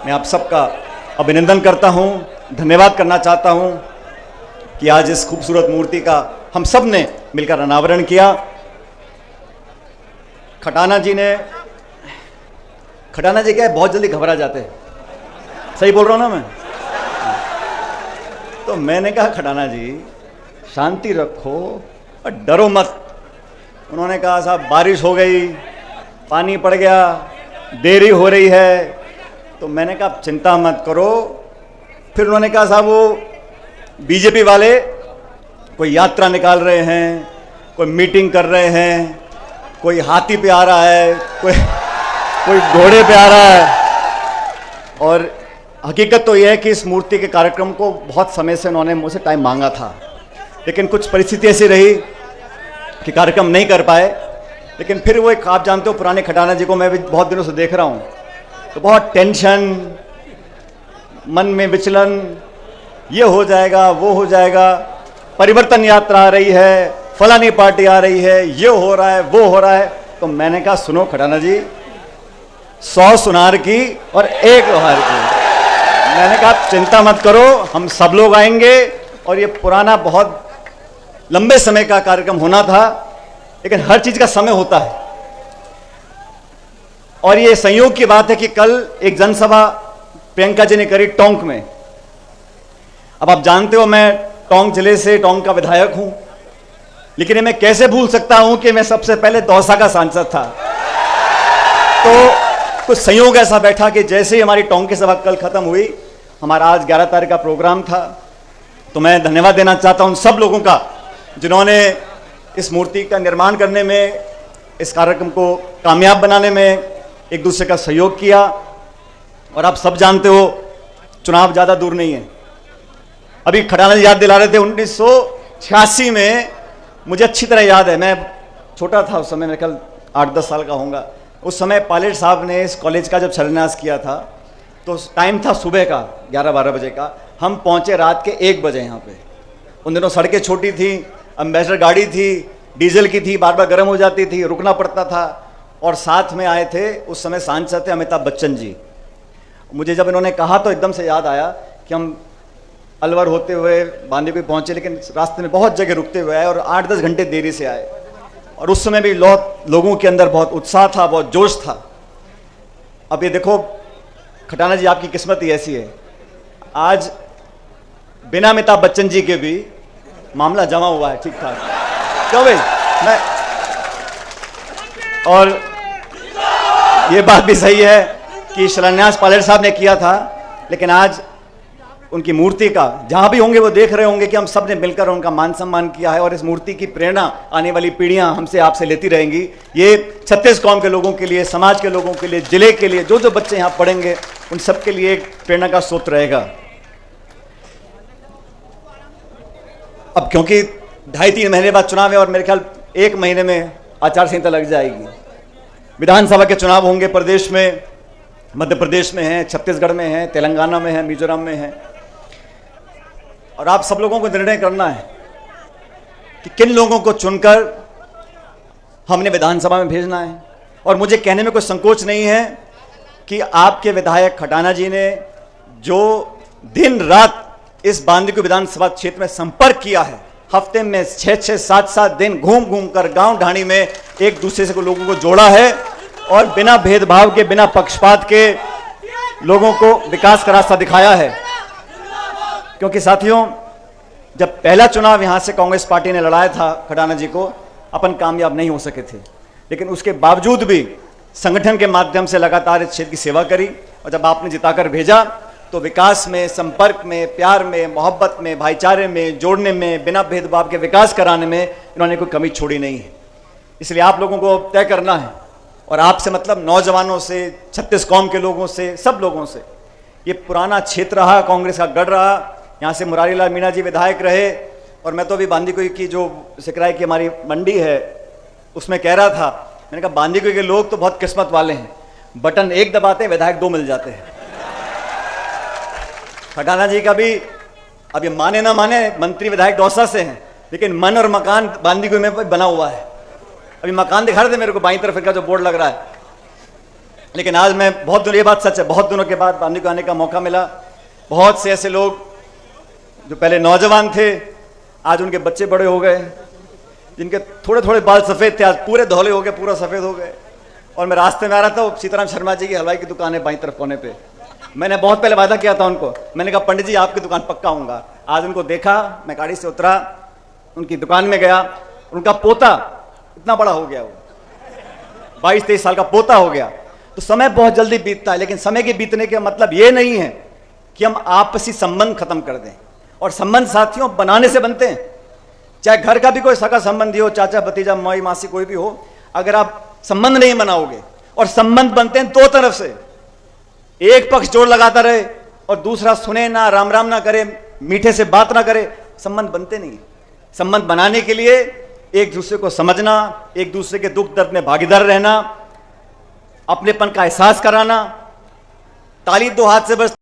मैं आप सबका अभिनंदन करता हूं, धन्यवाद करना चाहता हूं कि आज इस खूबसूरत मूर्ति का हम सब ने मिलकर अनावरण किया। खटाना जी क्या है, बहुत जल्दी घबरा जाते हैं, सही बोल रहा हूं ना मैं? तो मैंने कहा खटाना जी शांति रखो और डरो मत। उन्होंने कहा साहब बारिश हो गई, पानी पड़ गया, देरी हो रही है। तो मैंने कहा चिंता मत करो। फिर उन्होंने कहा साहब वो बीजेपी वाले कोई यात्रा निकाल रहे हैं, कोई मीटिंग कर रहे हैं, कोई हाथी पे आ रहा है, कोई घोड़े पे आ रहा है। और हकीकत तो यह है कि इस मूर्ति के कार्यक्रम को बहुत समय से उन्होंने मुझसे टाइम मांगा था, लेकिन कुछ परिस्थिति ऐसी रही कि कार्यक्रम नहीं कर पाए। लेकिन फिर वो एक, आप जानते हो पुराने खटाना जी को मैं भी बहुत दिनों से देख रहा हूँ, तो बहुत टेंशन, मन में विचलन, ये हो जाएगा वो हो जाएगा, परिवर्तन यात्रा आ रही है, फलानी पार्टी आ रही है, ये हो रहा है वो हो रहा है। तो मैंने कहा सुनो खटाना जी, 100 सुनार की और 1 लोहार की। मैंने कहा चिंता मत करो, हम सब लोग आएंगे। और ये पुराना बहुत लंबे समय का कार्यक्रम होना था, लेकिन हर चीज का समय होता है। और ये संयोग की बात है कि कल एक जनसभा प्रियंका जी ने करी टोंक में। अब आप जानते हो मैं टोंक जिले से, टोंक का विधायक हूं, लेकिन मैं कैसे भूल सकता हूं कि मैं सबसे पहले दौसा का सांसद था। तो कुछ संयोग ऐसा बैठा कि जैसे ही हमारी टोंक की सभा कल खत्म हुई, हमारा आज 11 तारीख का प्रोग्राम था। तो मैं धन्यवाद देना चाहता हूं सब लोगों का जिन्होंने इस मूर्ति का निर्माण करने में, इस कार्यक्रम को कामयाब बनाने में एक दूसरे का सहयोग किया। और आप सब जानते हो चुनाव ज़्यादा दूर नहीं है। अभी खटाना जी याद दिला रहे थे 1986 में, मुझे अच्छी तरह याद है, मैं छोटा था उस समय, मेरे ख्याल 8-10 साल का होऊंगा। उस समय पायलट साहब ने इस कॉलेज का जब शिलान्यास किया था, तो टाइम था सुबह का 11-12 बजे का। हम पहुँचे रात के 1 बजे यहाँ पे। उन दिनों सड़कें छोटी थी, एम्बेसडर गाड़ी थी, डीजल की थी, बार बार गर्म हो जाती थी, रुकना पड़ता था। और साथ में आए थे उस समय सांसद थे अमिताभ बच्चन जी। मुझे जब इन्होंने कहा तो एकदम से याद आया कि हम अलवर होते हुए बांदीकुई पहुंचे, लेकिन रास्ते में बहुत जगह रुकते हुए आए और 8-10 घंटे देरी से आए। और उस समय भी लोगों के अंदर बहुत उत्साह था, बहुत जोश था। अब ये देखो खटाना जी, आपकी किस्मत ही ऐसी है, आज बिना अमिताभ बच्चन जी के भी मामला जमा हुआ है ठीक ठाक। क्यों भाई? मैं और ये बात भी सही है कि शिलान्यास पायलट साहब ने किया था, लेकिन आज उनकी मूर्ति का जहां भी होंगे वो देख रहे होंगे कि हम सब ने मिलकर उनका मान सम्मान किया है। और इस मूर्ति की प्रेरणा आने वाली पीढ़ियां हमसे आपसे लेती रहेंगी। ये 36 कौम के लोगों के लिए, समाज के लोगों के लिए, जिले के लिए, जो जो बच्चे यहाँ पढ़ेंगे उन सब के लिए एक प्रेरणा का स्रोत रहेगा। अब क्योंकि 2.5-3 महीने बाद चुनाव है और मेरे ख्याल 1 महीने में आचार संहिता लग जाएगी। विधानसभा के चुनाव होंगे प्रदेश में, मध्य प्रदेश में है, छत्तीसगढ़ में है, तेलंगाना में है, मिजोरम में है। और आप सब लोगों को निर्णय करना है कि किन लोगों को चुनकर हमने विधानसभा में भेजना है। और मुझे कहने में कोई संकोच नहीं है कि आपके विधायक खटाना जी ने जो दिन रात इस बांदीकुई विधानसभा क्षेत्र में संपर्क किया है, हफ्ते में 6-6, 7-7 दिन घूम घूम कर गांव ढाणी में एक दूसरे से लोगों को जोड़ा है और बिना भेदभाव के, बिना पक्षपात के लोगों को विकास का रास्ता दिखाया है। क्योंकि साथियों, जब पहला चुनाव यहां से कांग्रेस पार्टी ने लड़ाया था खटाना जी को, अपन कामयाब नहीं हो सके थे, लेकिन उसके बावजूद भी संगठन के माध्यम से लगातार इस क्षेत्र की सेवा करी। और जब आपने जिताकर भेजा तो विकास में, संपर्क में, प्यार में, मोहब्बत में, भाईचारे में, जोड़ने में, बिना भेदभाव के विकास कराने में इन्होंने कोई कमी छोड़ी नहीं है। इसलिए आप लोगों को तय करना है, और आपसे मतलब नौजवानों से, 36 कौम के लोगों से, सब लोगों से। ये पुराना क्षेत्र रहा, कांग्रेस का गढ़ रहा, यहाँ से मुरारी लाल मीणा जी विधायक रहे। और मैं तो अभी बांदीकुई की जो सिकराई की हमारी मंडी है उसमें कह रहा था, मैंने कहा बांदीकुई के लोग तो बहुत किस्मत वाले हैं, बटन एक दबाते हैं विधायक 2 मिल जाते हैं। खटाना जी का भी, अब ये माने ना माने, मंत्री विधायक दौसा से हैं, लेकिन मन और मकान बांदीकुई में बना हुआ है। अभी मकान दिखा रहे थे मेरे को बाईं तरफ का जो बोर्ड लग रहा है, लेकिन आज मैं बहुत दिनों, ये बात सच है, बहुत दिनों के बाद बांदी को आने का मौका मिला। बहुत से ऐसे लोग जो पहले नौजवान थे, आज उनके बच्चे बड़े हो गए, जिनके थोड़े थोड़े बाल सफ़ेद थे आज पूरे धौले हो गए, पूरा सफ़ेद हो गए। और मैं रास्ते में आ रहा था, सीताराम शर्मा जी की हलवाई की दुकान है बाईं तरफ कोने पे। मैंने बहुत पहले वादा किया था उनको, मैंने कहा पंडित जी आपकी दुकान पक्का आऊँगा। आज उनको देखा, मैं गाड़ी से उतरा, उनकी दुकान में गया, उनका पोता इतना बड़ा हो गया, वो 22-23 साल का पोता हो गया। तो समय बहुत जल्दी बीतता है, लेकिन समय के बीतने का मतलब ये नहीं है कि हम आपसी संबंध खत्म कर दें। और संबंध साथियों बनाने से बनते हैं। चाहे घर का भी कोई सगा संबंधी हो, चाचा भतीजा माई मासी कोई भी हो, अगर आप संबंध नहीं बनाओगे, और संबंध बनते हैं दो तरफ से, एक पक्ष जोर लगाता रहे और दूसरा सुने ना, राम राम ना करे, मीठे से बात ना करे, संबंध बनते नहीं। संबंध बनाने के लिए एक दूसरे को समझना, एक दूसरे के दुख दर्द में भागीदार रहना, अपनेपन का एहसास कराना। ताली दो हाथ से बस